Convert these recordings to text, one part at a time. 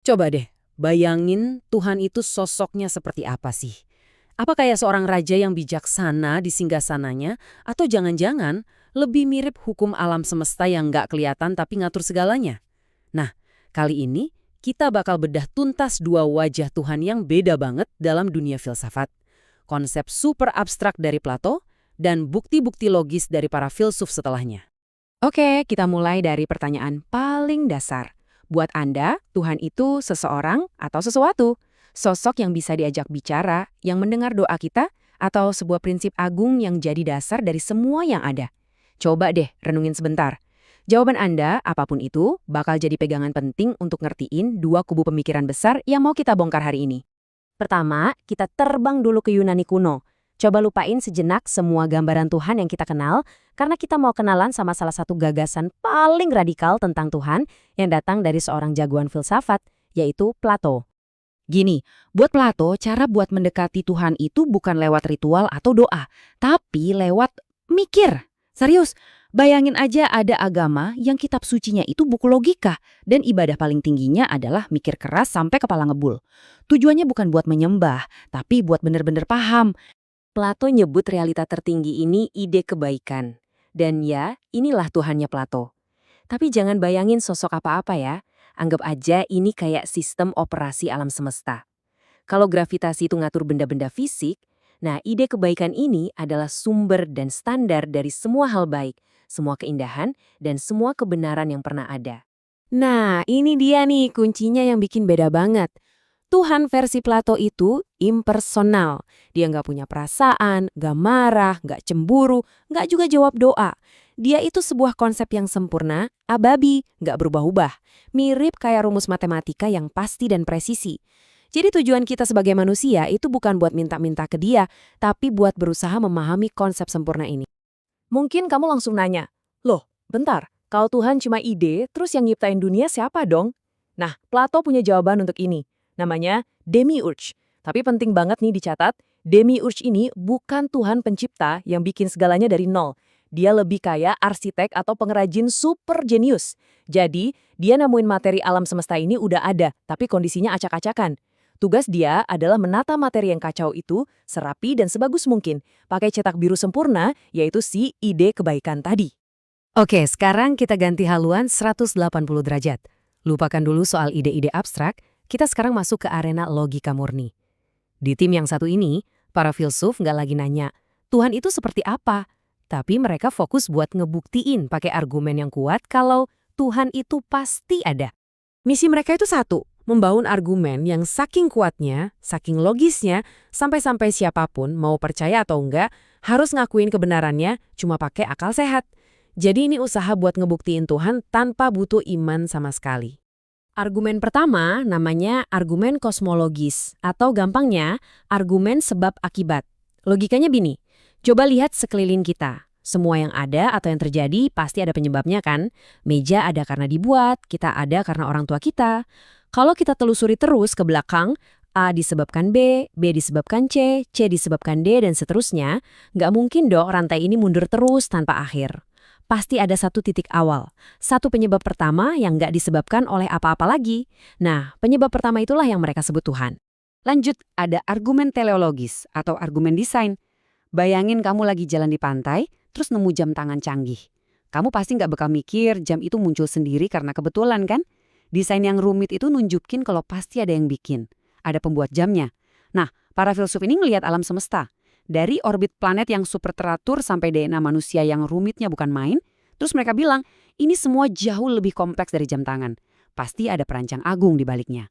Coba deh, bayangin Tuhan itu sosoknya seperti apa sih? Apa kayak seorang raja yang bijaksana di singgasananya? Atau jangan-jangan lebih mirip hukum alam semesta yang nggak kelihatan tapi ngatur segalanya? Nah, kali ini kita bakal bedah tuntas dua wajah Tuhan yang beda banget dalam dunia filsafat. Konsep super abstrak dari Plato dan bukti-bukti logis dari para filsuf setelahnya. Oke, kita mulai dari pertanyaan paling dasar. Buat Anda, Tuhan itu seseorang atau sesuatu? Sosok yang bisa diajak bicara, yang mendengar doa kita, atau sebuah prinsip agung yang jadi dasar dari semua yang ada? Coba deh renungin sebentar. Jawaban Anda, apapun itu, bakal jadi pegangan penting untuk ngertiin dua kubu pemikiran besar yang mau kita bongkar hari ini. Pertama, kita terbang dulu ke Yunani kuno. Coba lupain sejenak semua gambaran Tuhan yang kita kenal, karena kita mau kenalan sama salah satu gagasan paling radikal tentang Tuhan yang datang dari seorang jagoan filsafat, yaitu Plato. Gini, buat Plato, cara buat mendekati Tuhan itu bukan lewat ritual atau doa, tapi lewat mikir. Serius, bayangin aja ada agama yang kitab sucinya itu buku logika, dan ibadah paling tingginya adalah mikir keras sampai kepala ngebul. Tujuannya bukan buat menyembah, tapi buat bener-bener paham. Plato nyebut realita tertinggi ini ide kebaikan. Dan ya, inilah Tuhannya Plato. Tapi jangan bayangin sosok apa-apa ya. Anggap aja ini kayak sistem operasi alam semesta. Kalau gravitasi itu ngatur benda-benda fisik, nah ide kebaikan ini adalah sumber dan standar dari semua hal baik, semua keindahan, dan semua kebenaran yang pernah ada. Nah, ini dia nih kuncinya yang bikin beda banget. Tuhan versi Plato itu impersonal. Dia nggak punya perasaan, nggak marah, nggak cemburu, nggak juga jawab doa. Dia itu sebuah konsep yang sempurna, ababi, nggak berubah-ubah. Mirip kayak rumus matematika yang pasti dan presisi. Jadi tujuan kita sebagai manusia itu bukan buat minta-minta ke dia, tapi buat berusaha memahami konsep sempurna ini. Mungkin kamu langsung nanya, loh, bentar, kalau Tuhan cuma ide, terus yang nyiptain dunia siapa dong? Nah, Plato punya jawaban untuk ini. Namanya demiurge. Tapi penting banget nih dicatat, demiurge ini bukan Tuhan pencipta yang bikin segalanya dari nol. Dia lebih kayak arsitek atau pengrajin super jenius. Jadi, dia nemuin materi alam semesta ini udah ada, tapi kondisinya acak-acakan. Tugas dia adalah menata materi yang kacau itu serapi dan sebagus mungkin, pakai cetak biru sempurna, yaitu si ide kebaikan tadi. Oke, sekarang kita ganti haluan 180 derajat. Lupakan dulu soal ide-ide abstrak, kita sekarang masuk ke arena logika murni. Di tim yang satu ini, para filsuf nggak lagi nanya, Tuhan itu seperti apa? Tapi mereka fokus buat ngebuktiin pakai argumen yang kuat kalau Tuhan itu pasti ada. Misi mereka itu satu, membangun argumen yang saking kuatnya, saking logisnya, sampai-sampai siapapun mau percaya atau enggak, harus ngakuin kebenarannya cuma pakai akal sehat. Jadi ini usaha buat ngebuktiin Tuhan tanpa butuh iman sama sekali. Argumen pertama namanya argumen kosmologis, atau gampangnya argumen sebab akibat. Logikanya gini, coba lihat sekeliling kita. Semua yang ada atau yang terjadi pasti ada penyebabnya kan? Meja ada karena dibuat, kita ada karena orang tua kita. Kalau kita telusuri terus ke belakang, A disebabkan B, B disebabkan C disebabkan D, dan seterusnya, nggak mungkin dong rantai ini mundur terus tanpa akhir. Pasti ada satu titik awal, satu penyebab pertama yang nggak disebabkan oleh apa-apa lagi. Nah, penyebab pertama itulah yang mereka sebut Tuhan. Lanjut, ada argumen teleologis atau argumen desain. Bayangin kamu lagi jalan di pantai, terus nemu jam tangan canggih. Kamu pasti nggak bakal mikir jam itu muncul sendiri karena kebetulan kan? Desain yang rumit itu nunjukin kalau pasti ada yang bikin. Ada pembuat jamnya. Nah, para filsuf ini ngelihat alam semesta. Dari orbit planet yang super teratur sampai DNA manusia yang rumitnya bukan main, terus mereka bilang, ini semua jauh lebih kompleks dari jam tangan. Pasti ada perancang agung di baliknya.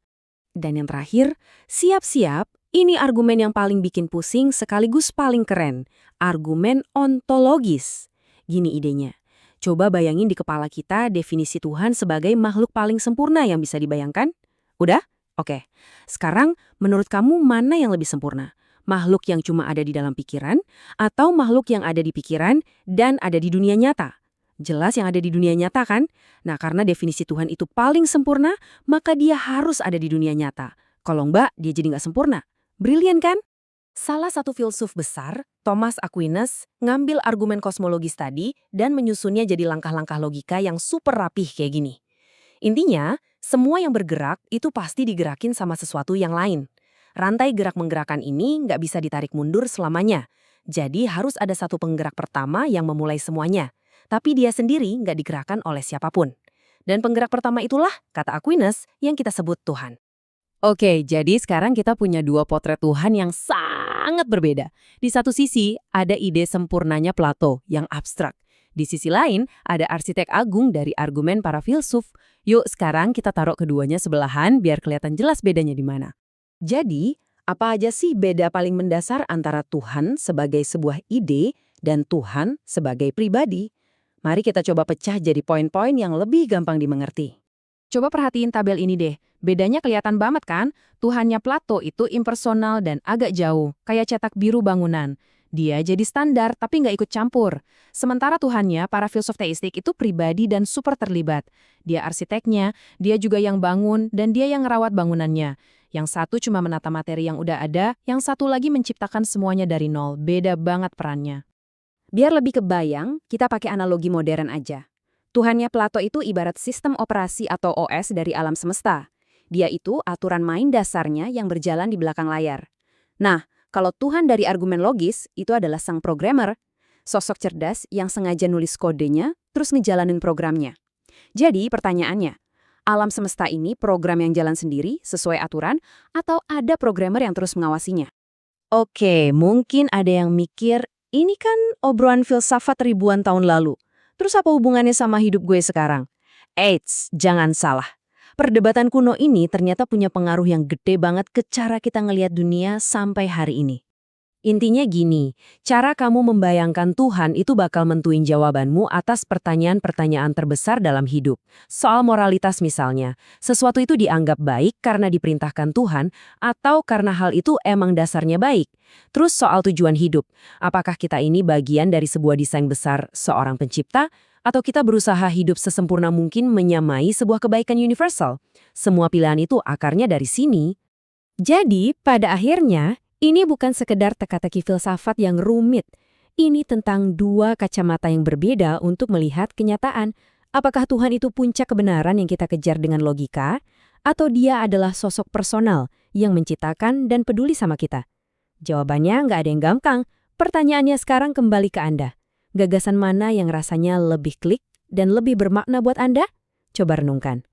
Dan yang terakhir, siap-siap, ini argumen yang paling bikin pusing sekaligus paling keren. Argumen ontologis. Gini idenya. Coba bayangin di kepala kita definisi Tuhan sebagai makhluk paling sempurna yang bisa dibayangkan. Udah? Oke. Sekarang, menurut kamu mana yang lebih sempurna? Makhluk yang cuma ada di dalam pikiran, atau makhluk yang ada di pikiran dan ada di dunia nyata? Jelas yang ada di dunia nyata kan? Nah, karena definisi Tuhan itu paling sempurna, maka dia harus ada di dunia nyata. Kalau enggak, dia jadi nggak sempurna. Brilian kan? Salah satu filsuf besar, Thomas Aquinas, ngambil argumen kosmologis tadi dan menyusunnya jadi langkah-langkah logika yang super rapih kayak gini. Intinya, Semua yang bergerak itu pasti digerakin sama sesuatu yang lain. Rantai gerak menggerakkan ini nggak bisa ditarik mundur selamanya. Jadi harus ada satu penggerak pertama yang memulai semuanya. Tapi dia sendiri nggak digerakkan oleh siapapun. Dan penggerak pertama itulah, kata Aquinas, yang kita sebut Tuhan. Oke, jadi sekarang kita punya dua potret Tuhan yang sangat berbeda. Di satu sisi, ada ide sempurnanya Plato yang abstrak. Di sisi lain, ada arsitek agung dari argumen para filsuf. Yuk, sekarang kita taruh keduanya sebelahan biar kelihatan jelas bedanya di mana. Jadi, apa aja sih beda paling mendasar antara Tuhan sebagai sebuah ide dan Tuhan sebagai pribadi? Mari kita coba pecah jadi poin-poin yang lebih gampang dimengerti. Coba perhatiin tabel ini deh. Bedanya kelihatan banget kan? Tuhannya Plato itu impersonal dan agak jauh, kayak cetak biru bangunan. Dia jadi standar tapi nggak ikut campur. Sementara Tuhannya, para filsuf teistik itu pribadi dan super terlibat. Dia arsiteknya, dia juga yang bangun, dan dia yang ngerawat bangunannya. Yang satu cuma menata materi yang udah ada, yang satu lagi menciptakan semuanya dari nol. Beda banget perannya. Biar lebih kebayang, kita pakai analogi modern aja. Tuhannya Plato itu ibarat sistem operasi atau OS dari alam semesta. Dia itu aturan main dasarnya yang berjalan di belakang layar. Nah, kalau Tuhan dari argumen logis, itu adalah sang programmer, sosok cerdas yang sengaja nulis kodenya, terus ngejalanin programnya. Jadi pertanyaannya, alam semesta ini program yang jalan sendiri, sesuai aturan, atau ada programmer yang terus mengawasinya? Oke, mungkin ada yang mikir, ini kan obrolan filsafat ribuan tahun lalu. Terus apa hubungannya sama hidup gue sekarang? Eits, jangan salah. Perdebatan kuno ini ternyata punya pengaruh yang gede banget ke cara kita ngelihat dunia sampai hari ini. Intinya gini, cara kamu membayangkan Tuhan itu bakal mentuin jawabanmu atas pertanyaan-pertanyaan terbesar dalam hidup. Soal moralitas misalnya, sesuatu itu dianggap baik karena diperintahkan Tuhan atau karena hal itu emang dasarnya baik. Terus soal tujuan hidup, apakah kita ini bagian dari sebuah desain besar seorang pencipta atau kita berusaha hidup sesempurna mungkin menyamai sebuah kebaikan universal? Semua pilihan itu akarnya dari sini. Jadi, pada akhirnya, ini bukan sekedar teka-teki filsafat yang rumit. Ini tentang dua kacamata yang berbeda untuk melihat kenyataan. Apakah Tuhan itu puncak kebenaran yang kita kejar dengan logika? Atau dia adalah sosok personal yang menciptakan dan peduli sama kita? Jawabannya nggak ada yang gampang. Pertanyaannya sekarang kembali ke Anda. Gagasan mana yang rasanya lebih klik dan lebih bermakna buat Anda? Coba renungkan.